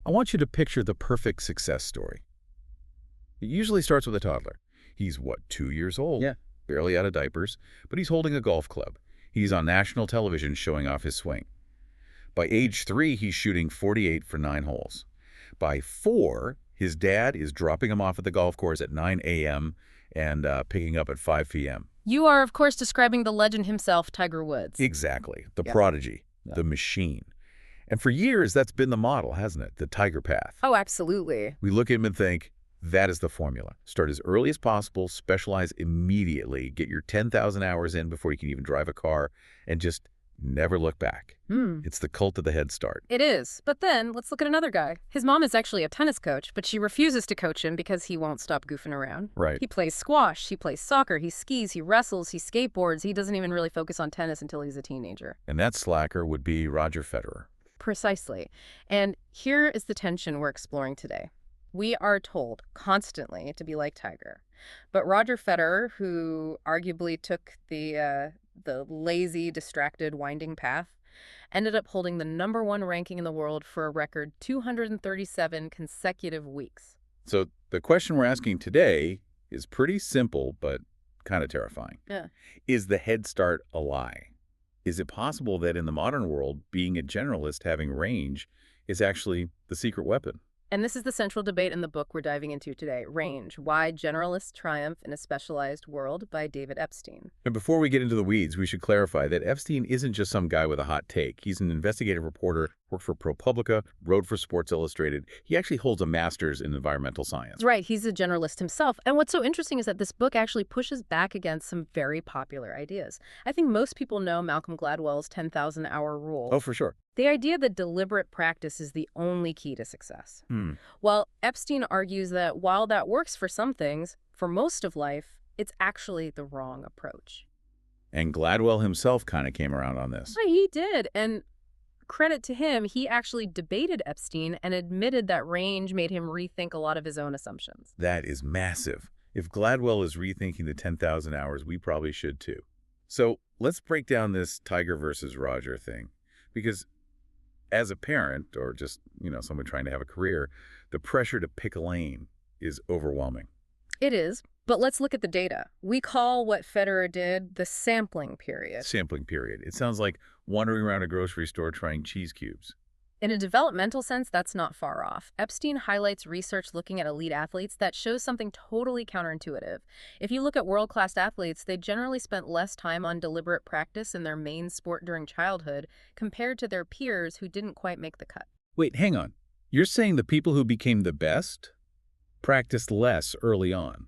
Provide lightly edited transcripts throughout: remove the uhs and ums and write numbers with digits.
I want you to picture the perfect success story. It usually starts with a toddler. He's, what, 2 years old? Yeah. Barely out of diapers, but he's holding a golf club. He's on national television showing off his swing. By age 3, he's shooting 48 for 9 holes. By 4, his dad is dropping him off at the golf course at 9 a.m. and picking up at 5 p.m. You are, of course, describing the legend himself, Tiger Woods. Exactly. The Yeah. prodigy, Yeah. the machine. And for years, that's been the model, hasn't it? The Tiger path. Oh, absolutely. We look at him and think, that is the formula. Start as early as possible, specialize immediately, get your 10,000 hours in before you can even drive a car, and just never look back. It's the cult of the head start. It is. But then, let's look at another guy. His mom is actually a tennis coach, but she refuses to coach him because he won't stop goofing around. Right. He plays squash, he plays soccer, he skis, he wrestles, he skateboards. He doesn't even really focus on tennis until he's a teenager. And that slacker would be Roger Federer. Precisely. And here is the tension we're exploring today. We are told constantly to be like Tiger. But Roger Federer, who arguably took the lazy, distracted, winding path, ended up holding the #1 ranking in the world for a record 237 consecutive weeks. So the question we're asking today is pretty simple, but kind of terrifying. Yeah. Is the head start a lie? Is it possible that in the modern world, being a generalist, having range, is actually the secret weapon? And this is the central debate in the book we're diving into today, Range, Why Generalists Triumph in a Specialized World by David Epstein. And before we get into the weeds, we should clarify that Epstein isn't just some guy with a hot take. He's an investigative reporter, worked for ProPublica, wrote for Sports Illustrated. He actually holds a master's in environmental science. Right, he's a generalist himself. And what's so interesting is that this book actually pushes back against some very popular ideas. I think most people know Malcolm Gladwell's 10,000-hour rule. Oh, for sure. The idea that deliberate practice is the only key to success. Well, Epstein argues that while that works for some things, for most of life, it's actually the wrong approach. And Gladwell himself kind of came around on this. Right, he did. And credit to him, he actually debated Epstein and admitted that range made him rethink a lot of his own assumptions. That is massive. If Gladwell is rethinking the 10,000 hours, we probably should too. So let's break down this Tiger versus Roger thing. Because as a parent, or just, someone trying to have a career, the pressure to pick a lane is overwhelming. It is, but let's look at the data. We call what Federer did the sampling period. Sampling period. It sounds like wandering around a grocery store trying cheese cubes. In a developmental sense, that's not far off. Epstein highlights research looking at elite athletes that shows something totally counterintuitive. If you look at world-class athletes, they generally spent less time on deliberate practice in their main sport during childhood compared to their peers who didn't quite make the cut. Wait, hang on. You're saying the people who became the best practiced less early on?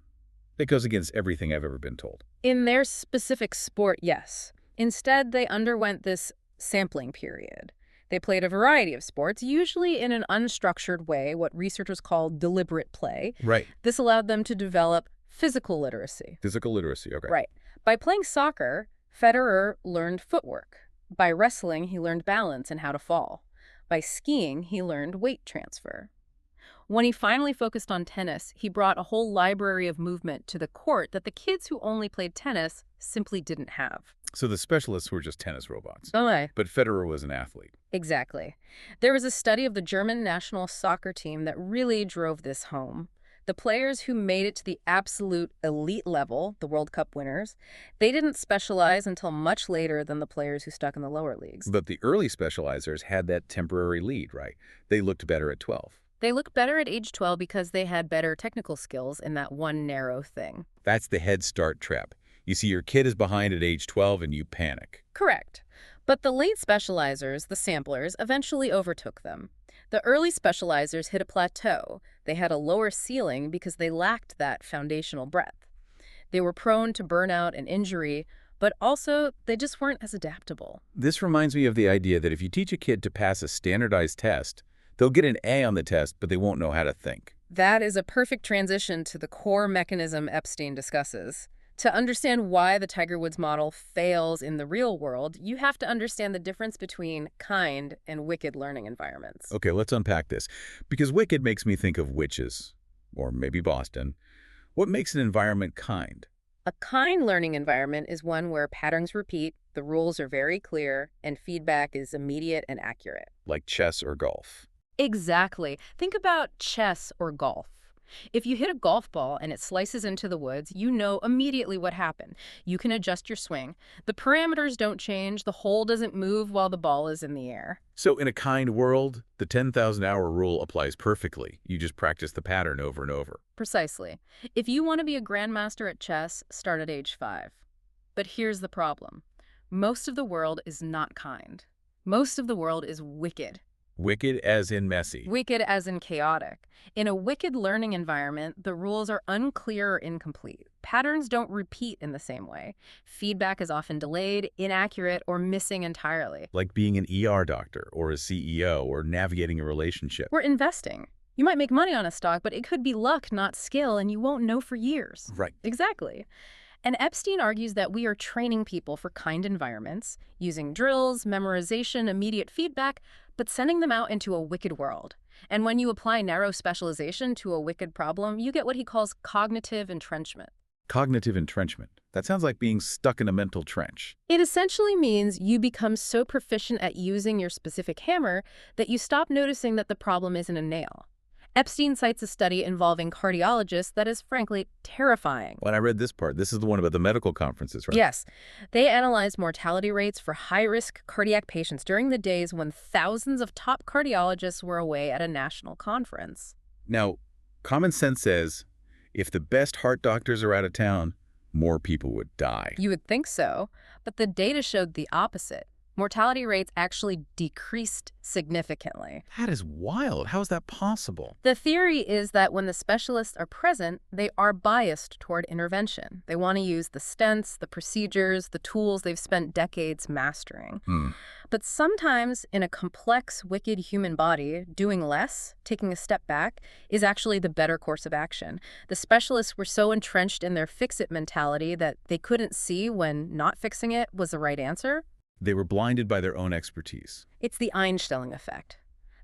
That goes against everything I've ever been told. In their specific sport, yes. Instead, they underwent this sampling period. They played a variety of sports, usually in an unstructured way, what researchers call deliberate play. Right. This allowed them to develop physical literacy. Physical literacy, okay. Right. By playing soccer, Federer learned footwork. By wrestling, he learned balance and how to fall. By skiing, he learned weight transfer. When he finally focused on tennis, he brought a whole library of movement to the court that the kids who only played tennis simply didn't have. So the specialists were just tennis robots. Okay. But Federer was an athlete. Exactly. There was a study of the German national soccer team that really drove this home. The players who made it to the absolute elite level, the World Cup winners, they didn't specialize until much later than the players who stuck in the lower leagues. But the early specializers had that temporary lead, right? They looked better at 12. They looked better at age 12 because they had better technical skills in that one narrow thing. That's the head start trap. You see your kid is behind at age 12 and you panic. Correct. But the late specializers, the samplers, eventually overtook them. The early specializers hit a plateau. They had a lower ceiling because they lacked that foundational breadth. They were prone to burnout and injury, but also they just weren't as adaptable. This reminds me of the idea that if you teach a kid to pass a standardized test, they'll get an A on the test, but they won't know how to think. That is a perfect transition to the core mechanism Epstein discusses. To understand why the Tiger Woods model fails in the real world, you have to understand the difference between kind and wicked learning environments. Okay, let's unpack this. Because wicked makes me think of witches, or maybe Boston. What makes an environment kind? A kind learning environment is one where patterns repeat, the rules are very clear, and feedback is immediate and accurate. Like chess or golf. Exactly. Think about chess or golf. If you hit a golf ball and it slices into the woods, you know immediately what happened. You can adjust your swing. The parameters don't change, the hole doesn't move while the ball is in the air. So in a kind world, the 10,000-hour rule applies perfectly. You just practice the pattern over and over. Precisely. If you want to be a grandmaster at chess, start at age 5. But here's the problem. Most of the world is not kind. Most of the world is wicked. Wicked as in messy. Wicked as in chaotic. In a wicked learning environment, the rules are unclear or incomplete. Patterns don't repeat in the same way. Feedback is often delayed, inaccurate, or missing entirely. Like being an ER doctor or a CEO or navigating a relationship. We're investing. You might make money on a stock, but it could be luck, not skill, and you won't know for years. Right. Exactly. And Epstein argues that we are training people for kind environments, using drills, memorization, immediate feedback, but sending them out into a wicked world. And when you apply narrow specialization to a wicked problem, you get what he calls cognitive entrenchment. Cognitive entrenchment. That sounds like being stuck in a mental trench. It essentially means you become so proficient at using your specific hammer that you stop noticing that the problem isn't a nail. Epstein cites a study involving cardiologists that is frankly terrifying. When I read this part, this is the one about the medical conferences, right? Yes. They analyzed mortality rates for high-risk cardiac patients during the days when thousands of top cardiologists were away at a national conference. Now, common sense says if the best heart doctors are out of town, more people would die. You would think so, but the data showed the opposite. Mortality rates actually decreased significantly. That is wild. How is that possible? The theory is that when the specialists are present, they are biased toward intervention. They want to use the stents, the procedures, the tools they've spent decades mastering. But sometimes in a complex, wicked human body, doing less, taking a step back, is actually the better course of action. The specialists were so entrenched in their fix-it mentality that they couldn't see when not fixing it was the right answer. They were blinded by their own expertise. It's the Einstellung effect,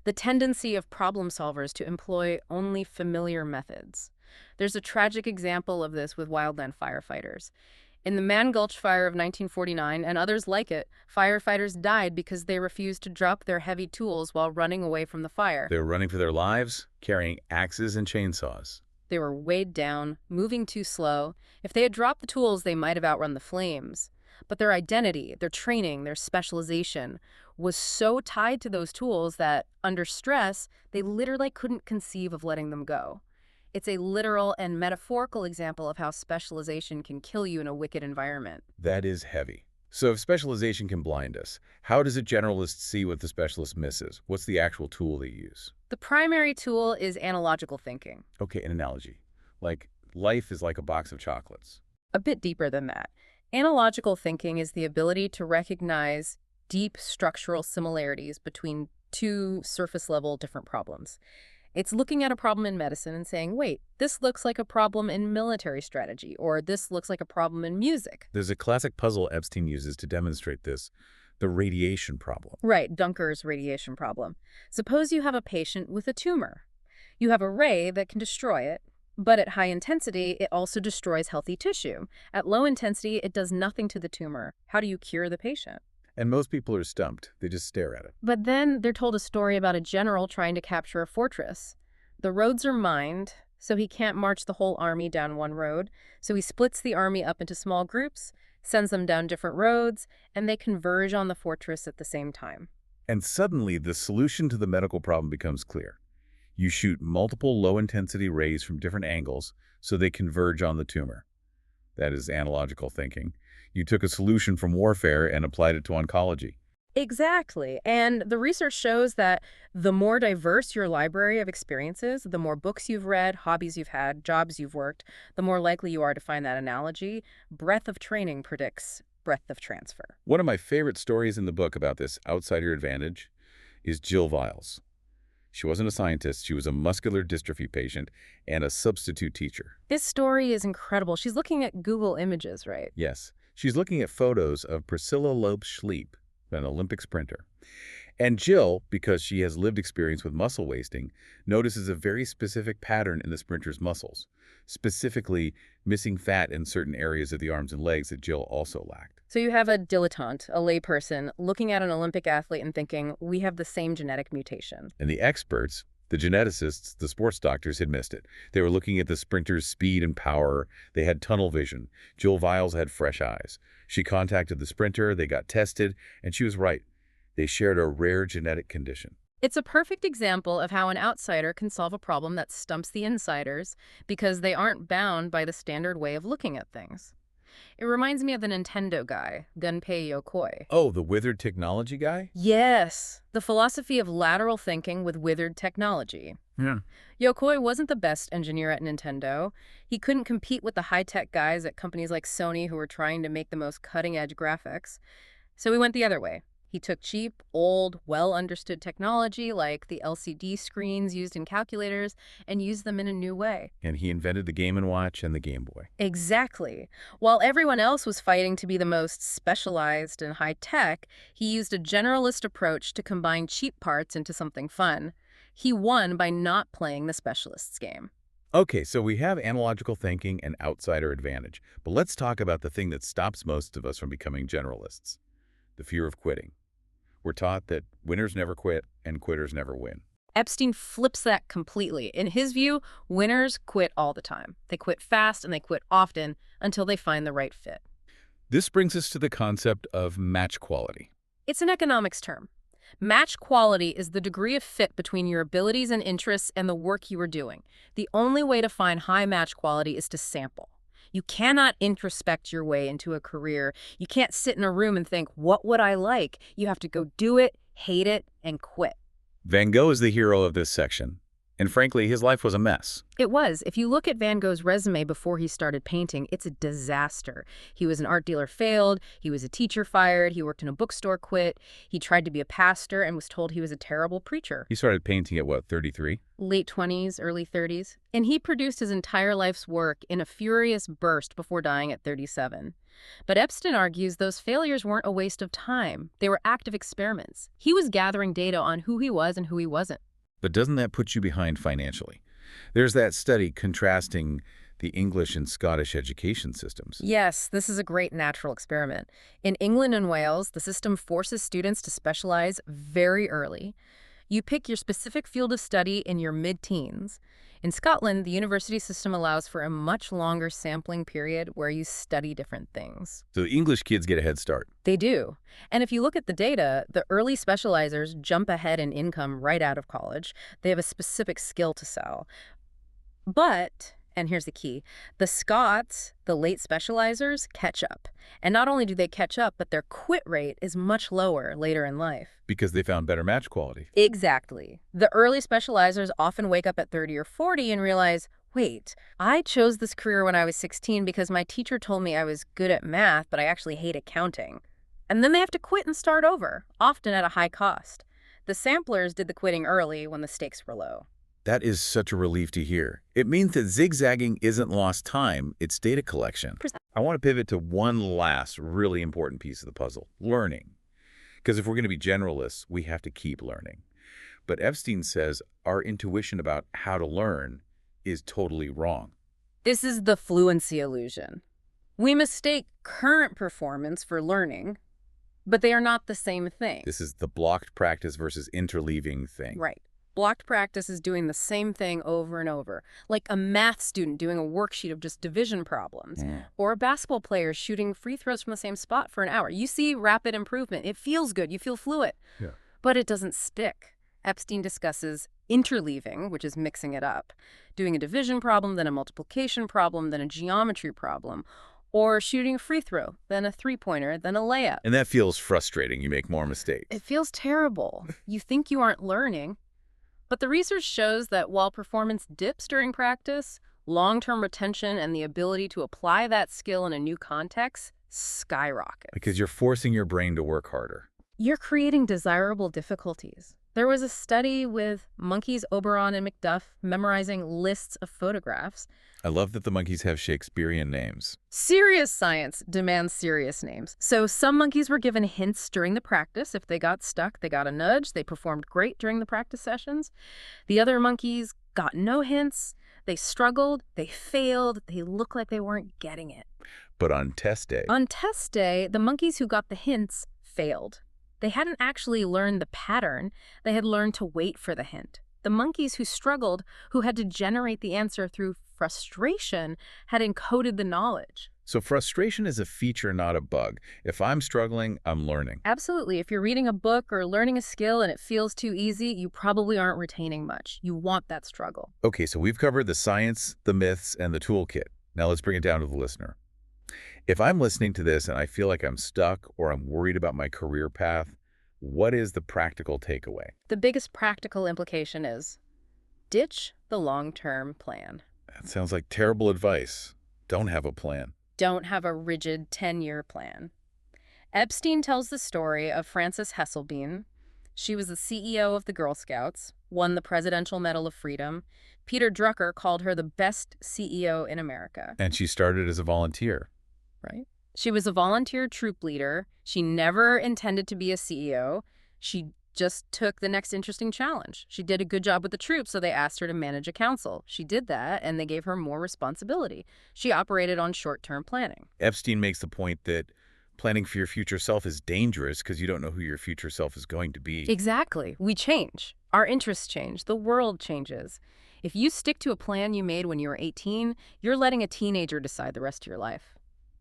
the tendency of problem solvers to employ only familiar methods. There's a tragic example of this with wildland firefighters. In the Man Gulch fire of 1949 and others like it, firefighters died because they refused to drop their heavy tools while running away from the fire. They were running for their lives, carrying axes and chainsaws. They were weighed down, moving too slow. If they had dropped the tools, they might have outrun the flames. But their identity, their training, their specialization was so tied to those tools that, under stress, they literally couldn't conceive of letting them go. It's a literal and metaphorical example of how specialization can kill you in a wicked environment. That is heavy. So if specialization can blind us, how does a generalist see what the specialist misses? What's the actual tool they use? The primary tool is analogical thinking. Okay, an analogy. Like, life is like a box of chocolates. A bit deeper than that. Analogical thinking is the ability to recognize deep structural similarities between two surface-level different problems. It's looking at a problem in medicine and saying, wait, this looks like a problem in military strategy, or this looks like a problem in music. There's a classic puzzle Epstein uses to demonstrate this, the radiation problem. Right, Dunker's radiation problem. Suppose you have a patient with a tumor. You have a ray that can destroy it, but at high intensity, it also destroys healthy tissue. At low intensity, it does nothing to the tumor. How do you cure the patient? And most people are stumped. They just stare at it. But then they're told a story about a general trying to capture a fortress. The roads are mined, so he can't march the whole army down one road. So he splits the army up into small groups, sends them down different roads, and they converge on the fortress at the same time. And suddenly, the solution to the medical problem becomes clear. You shoot multiple low-intensity rays from different angles so they converge on the tumor. That is analogical thinking. You took a solution from warfare and applied it to oncology. Exactly. And the research shows that the more diverse your library of experiences, the more books you've read, hobbies you've had, jobs you've worked, the more likely you are to find that analogy. Breadth of training predicts breadth of transfer. One of my favorite stories in the book about this outsider advantage is Jill Viles. She wasn't a scientist. She was a muscular dystrophy patient and a substitute teacher. This story is incredible. She's looking at Google Images, right? Yes. She's looking at photos of Priscilla Loeb-Schleep, an Olympic sprinter. And Jill, because she has lived experience with muscle wasting, notices a very specific pattern in the sprinter's muscles, specifically missing fat in certain areas of the arms and legs that Jill also lacked. So you have a dilettante, a layperson, looking at an Olympic athlete and thinking, we have the same genetic mutation. And the experts, the geneticists, the sports doctors had missed it. They were looking at the sprinter's speed and power. They had tunnel vision. Jill Viles had fresh eyes. She contacted the sprinter, they got tested, and she was right. They shared a rare genetic condition. It's a perfect example of how an outsider can solve a problem that stumps the insiders because they aren't bound by the standard way of looking at things. It reminds me of the Nintendo guy, Gunpei Yokoi. Oh, the withered technology guy? Yes, the philosophy of lateral thinking with withered technology. Yeah. Yokoi wasn't the best engineer at Nintendo. He couldn't compete with the high-tech guys at companies like Sony who were trying to make the most cutting-edge graphics. So he went the other way. He took cheap, old, well-understood technology like the LCD screens used in calculators and used them in a new way. And he invented the Game & Watch and the Game Boy. Exactly. While everyone else was fighting to be the most specialized and high-tech, he used a generalist approach to combine cheap parts into something fun. He won by not playing the specialist's game. Okay, so we have analogical thinking and outsider advantage, but let's talk about the thing that stops most of us from becoming generalists, the fear of quitting. We're taught that winners never quit and quitters never win. Epstein flips that completely. In his view, winners quit all the time. They quit fast and they quit often until they find the right fit. This brings us to the concept of match quality. It's an economics term. Match quality is the degree of fit between your abilities and interests and the work you are doing. The only way to find high match quality is to sample. You cannot introspect your way into a career. You can't sit in a room and think, what would I like? You have to go do it, hate it, and quit. Van Gogh is the hero of this section, and frankly, his life was a mess. It was. If you look at Van Gogh's resume before he started painting, it's a disaster. He was an art dealer, failed. He was a teacher, fired. He worked in a bookstore, quit. He tried to be a pastor and was told he was a terrible preacher. He started painting at, what, 33? Late 20s, early 30s. And he produced his entire life's work in a furious burst before dying at 37. But Epstein argues those failures weren't a waste of time. They were active experiments. He was gathering data on who he was and who he wasn't. But doesn't that put you behind financially? There's that study contrasting the English and Scottish education systems. Yes, this is a great natural experiment. In England and Wales, the system forces students to specialize very early. You pick your specific field of study in your mid-teens. In Scotland, the university system allows for a much longer sampling period where you study different things. So the English kids get a head start. They do. And if you look at the data, the early specializers jump ahead in income right out of college. They have a specific skill to sell. But, and here's the key, the Scots, the late specializers, catch up. And not only do they catch up, but their quit rate is much lower later in life. Because they found better match quality. Exactly. The early specializers often wake up at 30 or 40 and realize, wait, I chose this career when I was 16 because my teacher told me I was good at math, but I actually hate accounting. And then they have to quit and start over, often at a high cost. The samplers did the quitting early when the stakes were low. That is such a relief to hear. It means that zigzagging isn't lost time, it's data collection. I want to pivot to one last really important piece of the puzzle, learning. Because if we're going to be generalists, we have to keep learning. But Epstein says our intuition about how to learn is totally wrong. This is the fluency illusion. We mistake current performance for learning, but they are not the same thing. This is the blocked practice versus interleaving thing. Right. Blocked practice is doing the same thing over and over, like a math student doing a worksheet of just division problems, or a basketball player shooting free throws from the same spot for an hour. You see rapid improvement. It feels good. You feel fluid. Yeah. But it doesn't stick. Epstein discusses interleaving, which is mixing it up, doing a division problem, then a multiplication problem, then a geometry problem, or shooting a free throw, then a three-pointer, then a layup. And that feels frustrating. You make more mistakes. It feels terrible. You think you aren't learning. But the research shows that while performance dips during practice, long-term retention and the ability to apply that skill in a new context skyrockets. Because you're forcing your brain to work harder. You're creating desirable difficulties. There was a study with monkeys Oberon and Macduff memorizing lists of photographs. I love that the monkeys have Shakespearean names. Serious science demands serious names. So some monkeys were given hints during the practice. If they got stuck, they got a nudge. They performed great during the practice sessions. The other monkeys got no hints. They struggled. They failed. They looked like they weren't getting it. But on test day, On test day, the monkeys who got the hints failed. They hadn't actually learned the pattern. They had learned to wait for the hint. The monkeys who struggled, who had to generate the answer through frustration, had encoded the knowledge. so frustration is a feature, not a bug. If I'm struggling, I'm learning. Absolutely. If you're reading a book or learning a skill and it feels too easy, you probably aren't retaining much. You want that struggle. Okay, so we've covered the science, the myths, and the toolkit. Now let's bring it down to the listener. If I'm listening to this and I feel like I'm stuck or I'm worried about my career path, what is the practical takeaway? The biggest practical implication is ditch the long-term plan. That sounds like terrible advice. Don't have a plan. Don't have a rigid 10-year plan. Epstein tells the story of Frances Hesselbein. She was the CEO of the Girl Scouts, won the Presidential Medal of Freedom. Peter Drucker called her the best CEO in America. And she started as a volunteer. Right? She was a volunteer troop leader. She never intended to be a CEO. She just took the next interesting challenge. She did a good job with the troops, so they asked her to manage a council. She did that, and they gave her more responsibility. She operated on short-term planning. Epstein makes the point that planning for your future self is dangerous because you don't know who your future self is going to be. Exactly. We change. Our interests change. The world changes. If you stick to a plan you made when you were 18, you're letting a teenager decide the rest of your life.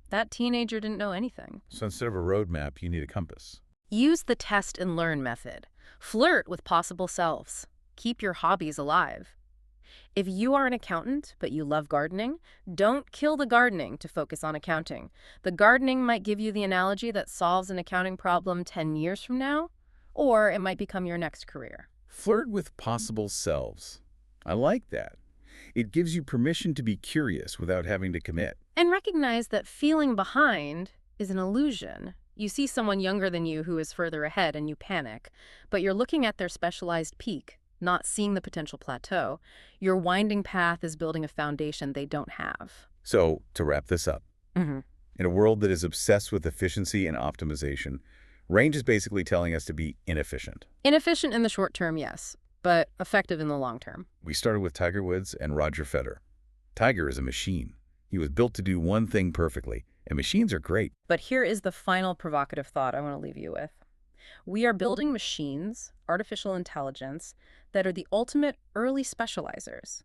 That teenager didn't know anything. So instead of a roadmap, you need a compass. Use the test and learn method. Flirt with possible selves. Keep your hobbies alive. If you are an accountant, but you love gardening, don't kill the gardening to focus on accounting. The gardening might give you the analogy that solves an accounting problem 10 years from now, or it might become your next career. Flirt with possible selves. I like that. It gives you permission to be curious without having to commit. And recognize that feeling behind is an illusion. You see someone younger than you who is further ahead and you panic, but you're looking at their specialized peak, not seeing the potential plateau. Your winding path is building a foundation they don't have. So, to wrap this up, Mm-hmm. in a world that is obsessed with efficiency and optimization, range is basically telling us to be inefficient. Inefficient in the short term, yes, but effective in the long term. We started with Tiger Woods and Roger Federer. Tiger is a machine. He was built to do one thing perfectly, and machines are great. But here is the final provocative thought I want to leave you with. We are building machines, artificial intelligence, that are the ultimate early specializers.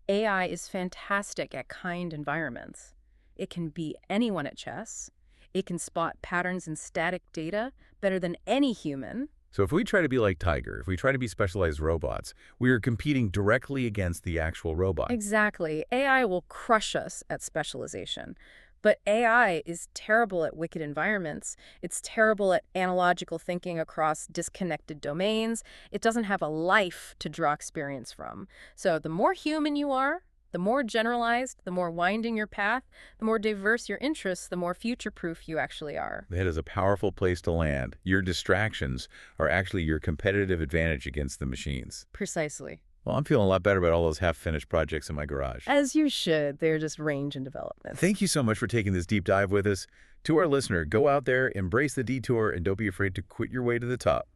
AI is fantastic at kind environments. It can beat anyone at chess. It can spot patterns in static data better than any human. So if we try to be like Tiger, if we try to be specialized robots, we are competing directly against the actual robot. Exactly. AI will crush us at specialization. But AI is terrible at wicked environments. It's terrible at analogical thinking across disconnected domains. It doesn't have a life to draw experience from. So the more human you are, the more generalized, the more winding your path, the more diverse your interests, the more future-proof you actually are. That is a powerful place to land. Your distractions are actually your competitive advantage against the machines. Precisely. Well, I'm feeling a lot better about all those half-finished projects in my garage. As you should. They're just range and development. Thank you so much for taking this deep dive with us. To our listener, go out there, embrace the detour, and don't be afraid to quit your way to the top.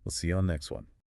We'll see you on the next one.